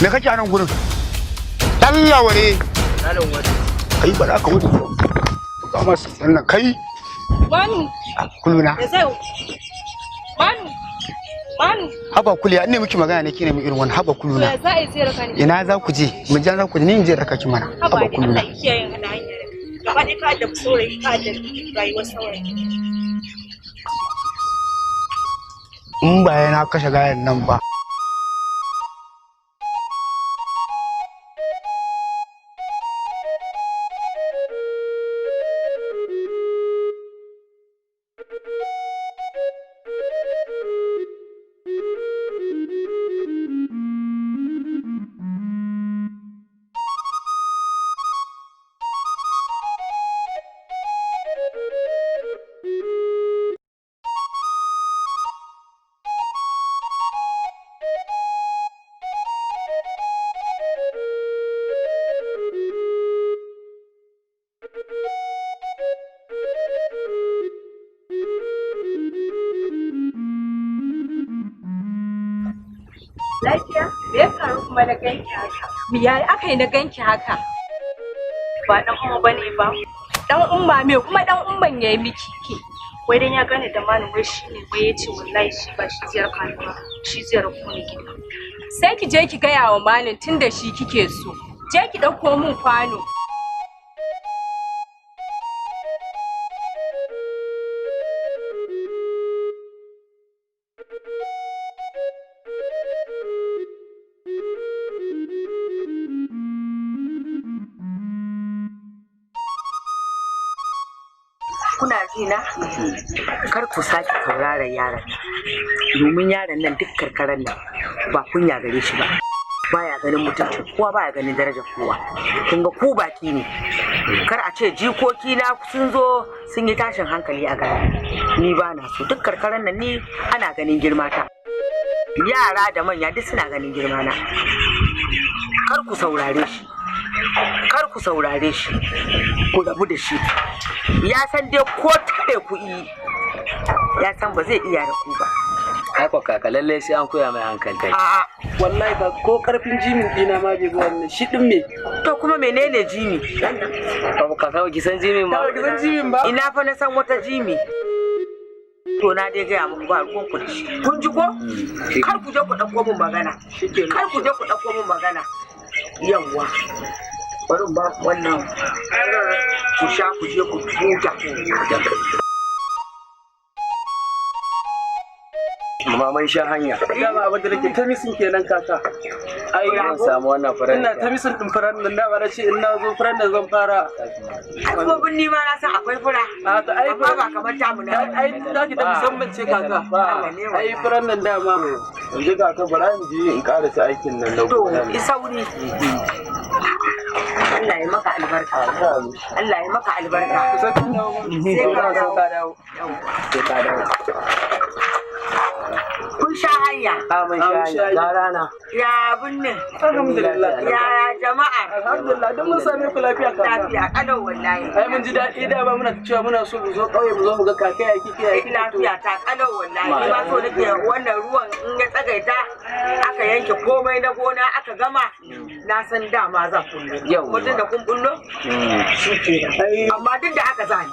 Me kake a nan gurin? Allah ware. Malam wani. Kai ba za ka wuce. Ga masu sannan kai. Manu. Kuluna. Da sai. Manu. Manu. Haba kuliya ne miki magana ne kine mu irin wannan haba kuluna. Ya za a yi sai raka ni. Ina za ku je? Mu je za ku je ni in je raka ki mana. Haba kuluna. Allah kiyaye hada hanyar. Gaba ɗaya ka da saurayi ka da rayuwar saurayi. In ba yana kashe gayan nan ba. Lafiya? Me ya faru kuma na ganki haka? Me yayi aka yi na ganki haka? Ba dan umma bane ba. Dan umma me kuma dan umman yayi miki ki? Wai dan ya gane da malam wai shine wai yace wallahi shi ba shi ziyar kanu ba. Shi ziyar ku ne gida. Sai ki je ki gaya wa malam tunda shi kike so. Je ki dauko min kwano. Kuna ji na? Kar ku sake saurara yaron nan. Domin yaron nan duk karkaran nan ba kunya gare shi ba. Baya ganin mutuncin kowa, baya ganin darajar kowa. Kun ga ku baki ne. Kar a ce jikoki na sun zo sun yi tashin hankali a gari. Ni ba na so duk karkaran nan ni ana ganin girma ta. Yara da manya duk suna ganin girma na. Kar ku saurare shi. Kar ku saurare shi. Ku rabu da shi. Ya san dai ko tare ku yi, ya san ba zai iya da ku ba. Haka kaka lallai sai an koya mai hankali kai. A'a, wallahi ba ko karfin jimin dina ma bai wannan shi din me. To kuma menene jimi? Ba ka kawo kisan jimin ba. Kawai kisan jimin ba. Ina fa na san wata jimi. To na dai gaya muku ba ruwan ku da shi. Kun ji ko? Kar ku je ku ɗauko min magana. Kar ku je ku ɗauko min magana. Yawwa. Bari ba wannan ku sha ku je ku huta. Maman sha hanya. Dama abin da nake ta misin kenan kaka. Ai Zan samu wannan furen. ina ta misin din furen nan da ba ce in na zo furen da zan fara. Abubuwan ni ma na san akwai fura. A to ai Amma ba kamar tamu na. ai zaki ta musamman ce kaka. Ai furen nan dama. Yanzu ga ka bara in je in karasa aikin nan na To, isa wuri. Allah ya maka albarka. Allah ya maka albarka. Sai ka dawo. Sai ka dawo. Kun sha hanya. Mun sha hanya. Da rana. Ya binne. Alhamdulillah. Ya jama'a. Alhamdulillah don mun same ku lafiya kaka. Lafiya kalau wallahi. Ai mun ji daɗi da ba muna cewa muna so mu zo ƙauye mu zo mu ga kaka ya kike ya kike. Lafiya ta kalau wallahi. Ni ma so nake wannan ruwan in ya tsagaita aka yanke komai na gona aka gama na san dama zan kullo. Yau. Mutum da kun kullo? Shi ke. Amma duk da haka zani.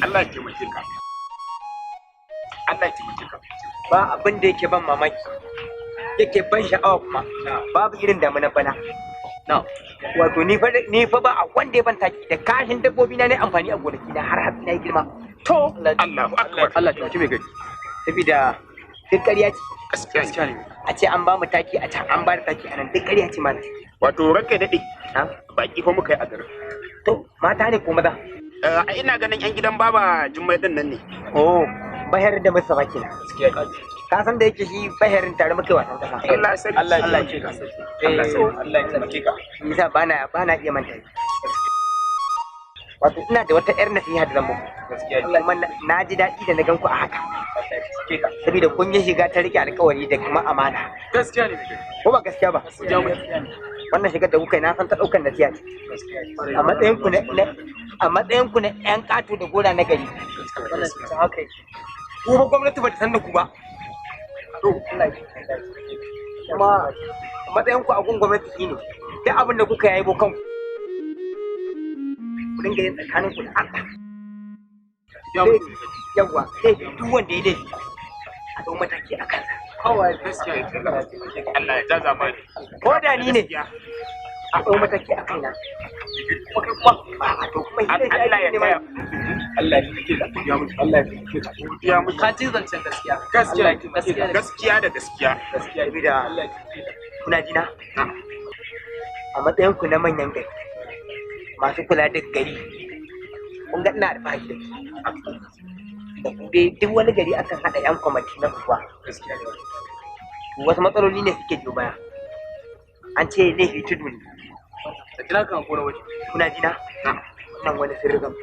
Allah ya taimake ka. Allah ya taimake ka. Ba abin da yake ban mamaki yake ban sha'awa kuma babu irin damuna bana wato ni fa ba a wanda ya ban taki da kashin dabbobi na ne amfani a gonaki na har hatsi na yi girma to Allahu akbar. Allah ta mai gari saboda duk ƙarya ce Gaskiya ne. a ce an ba mu taki a can an ba da taki a nan duk ƙarya ce ma Wato ranka daɗe. Baki fa muka yi a garin. to mata ne ko maza Ina ganin 'yan gidan baba Jummai din nan ne. oh bahar da masa baki na ka san da yake shi baharin tare muke wasan kasa Allah sai Allah ya ce ka. Allah sai Allah ya taimake ka. yasa bana iya manta wato ina da wata yar nasiha da zan muku kuma na ji daɗi da na gan ku a haka saboda kun yi shiga ta rike alkawari da kuma amana Gaskiya ne. ko ba gaskiya ba wannan shigar da kuka yi na san ta ɗaukar nasiha ce a matsayin ku na yan ƙato da gora na gari kuma gwamnati ba ta san da ku ba to Allah ya kuma matsayin ku a gun gwamnati shine duk abin da kuka yayi kanku ku dinga yin tsakanin ku da Allah yawa duk wanda ya laifi a dau mataki a kansa kawai gaskiya Allah ya jaza mai ko da ni ne a dau mataki a kaina kuma a to kuma Allah ya tsaya Allah ya kike da ya mutu Allah ya kike da ya mutu ka ci zancen gaskiya gaskiya da gaskiya da Allah kuna jina a matsayin ku na manyan gari masu kula da gari kun ga ina da fahimta da duk wani gari akan haɗa yan kwamati na kuwa wasu matsaloli ne suke biyo baya an ce laifi tudu ne da kina kan kora waje kuna jina nan wani sirrin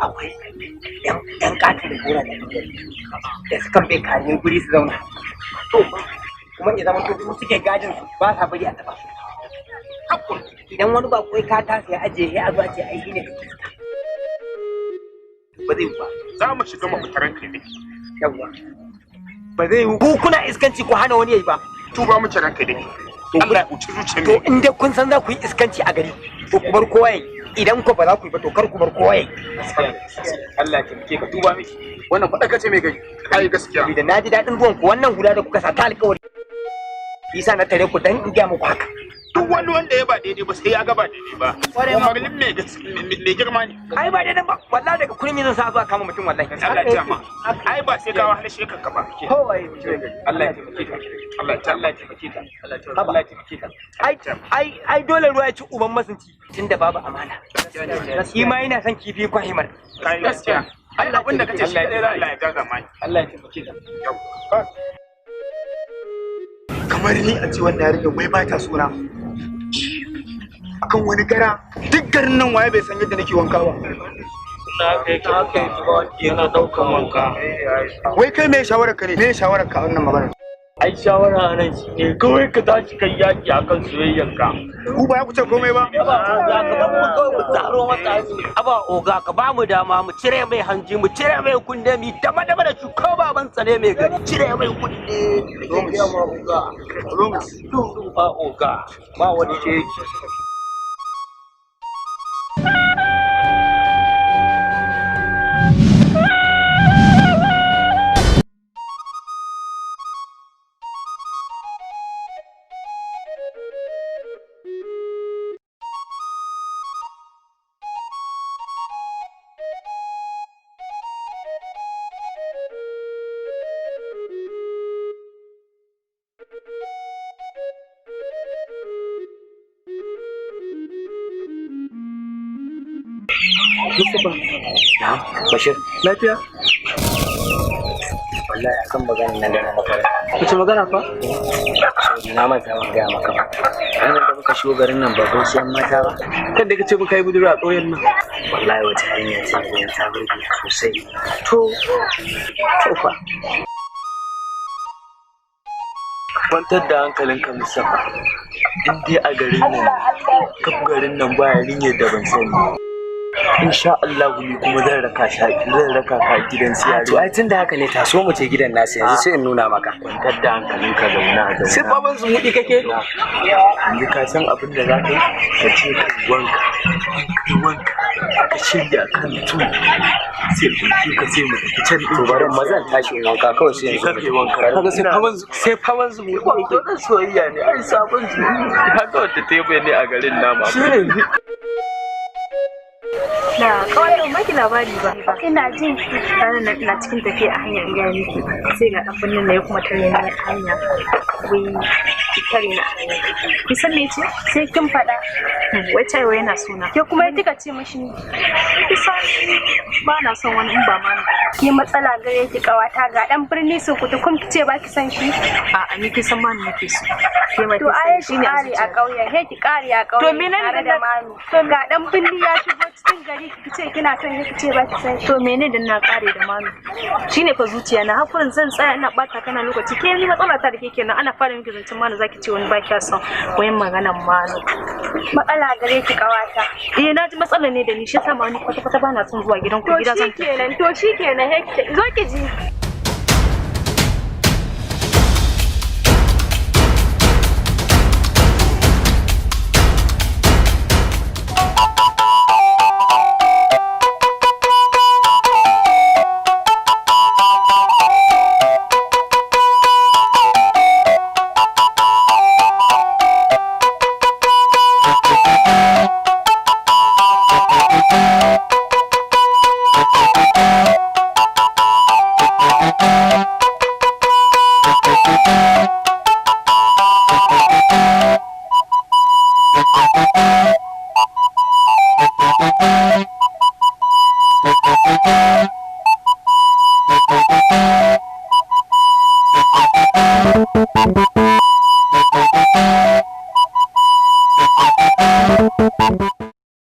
akwai yan katin da gora da sukan bai kare guri su zauna to kuma ya zama to suke gajin su ba sa bari a taba su idan wani ba kai ka tasa ya ajiye ya zuwa ce ai ne ba zai ba za mu shiga mafitaran kai ne yawa ba zai yi ku kuna iskanci ku hana wani yayi ba tuba mu ranka dai Allah ya uci zuciyar to in dai kun san za ku yi iskanci a gari to ku bar kowa yayi idan ku ba za ku yi ba to kar ku bar kowa yayi Allah ya kike ka tuba miki wannan faɗa kace mai gari ai gaskiya da naji dadin zuwan ku wannan hula da kuka sa ta alƙawari yasa na tare ku dan in ga muku haka duk wani wanda ya ba daidai ba sai ya ga ba daidai ba umarnin mai girma ne ai ba daidai ba wallahi daga kurmi zan sa zuwa kama mutum wallahi Allah ya jama ai ba sai ka wahala shi kanka ba kowai Allah ya taimake ka Allah ya taimake ka Allah ya taimake ka ai dole ruwa ya ci uban masunci tunda babu amana shi ma yana son kifi kwahimar kai gaskiya ai abin da kace shi Allah ya gaza mani Allah ya taimake ka kamar ni a ce wannan yarinya wai ba ta suna akan wani gara duk garin nan waye bai san yadda nake wanka ba na kai yana daukan wanka wai kai me shawarar ka ne me shawarar ka wannan magana ai shawara nan shine kawai ka tashi kai yaki akan soyayyarka ku ba ya kuce komai ba ya ka ba mu kawai mu tsaro mata aba oga ka ba mu dama mu cire mai hanji mu cire mai kunde mi dama da shi ko baban tsane mai gari cire mai kunde ya ma oga ba oga ba wani ce Mustapha. Na, Bashir. lafiya Wallahi akan maganar nan da na fara. kace magana fa Na manta ban gaya maka ba. Ranar da muka shigo garin nan ba gausiyar mata ba. kan da kace muka yi budurwa a ƙauyen nan Wallahi wata hanya ce da ta burge sosai. To fa. Kwantar da hankalinka Mustapha. In dai a garin nan, kaf garin nan ba yarinyar da ban sani. Insha Allah ni kuma zan raka ka gidan siyari. To ai tunda haka ne taso mu je gidan nasu yanzu sai in nuna maka. Kwantar da hankalinka zauna. sai baban su mudi kake Yanzu ka san abin da za ka yi ka ce ka wanka ka shirya kan tu sai ka ce mu tafi can to bari mazan tashi in wanka kawai sai yanzu kake wanka kaga sai faman su mudi to dan soyayya ne ai sabon su haka wata tebe ne a garin nama Da kawai ban baki labari ba. Ina jin ranar nan ina cikin tafiya a hanyar gaya miki sai ga dan birnin ya kuma tare ni a hanya. Wai ki tare ni a hanya. Ki san me ce? Sai kin faɗa. Wai tai wai yana suna. Ke kuma kika ce mishi ki san ba na son wani in ba ma ki matsala gare ki kawata ga dan birni so ku kun ce ba ki san shi. A'a ni ki san ma ni nake so. To ai shi ne a ƙauye. He ki kare a ƙauye. To menene da manu? To ga dan birni ya shigo cikin gari ki ce kina son ki ce ba ki san to menene dan na kare da manu shine fa zuciya na hakurin zan tsaya ina bata kana lokaci ke ni matsala ta da ke kenan ana fara miki zancen manu zaki ce wani ba kiya son wayan maganan manu matsala gare ki kawata na ji matsala ne da ni shi yasa ma ni kwata kwata bana son zuwa gidan ku gida zan to shikenan he zo ki ji